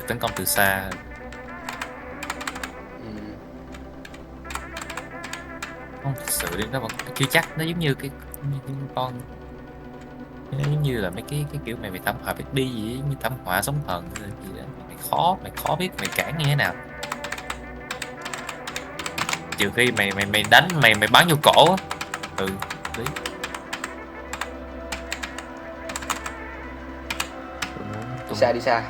tấn công từ xa. Không thật sự đi, nó chưa chắc, nó giống như cái con, nó giống như là mấy cái kiểu mày mày thảm họa biết đi gì ấy, như thảm họa sóng thần hay là gì đó, mày khó biết mày cản như thế nào, trừ khi mày mày mày đánh mày bắn vô cổ á. Ừ, lý. Tôi muốn Đi xa đi xa.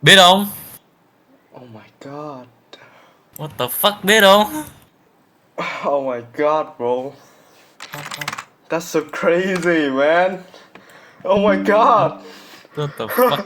Biết không? Oh my god. What the fuck, biết không? Oh my god, bro. That's so crazy, man. Oh my god. What the fuck.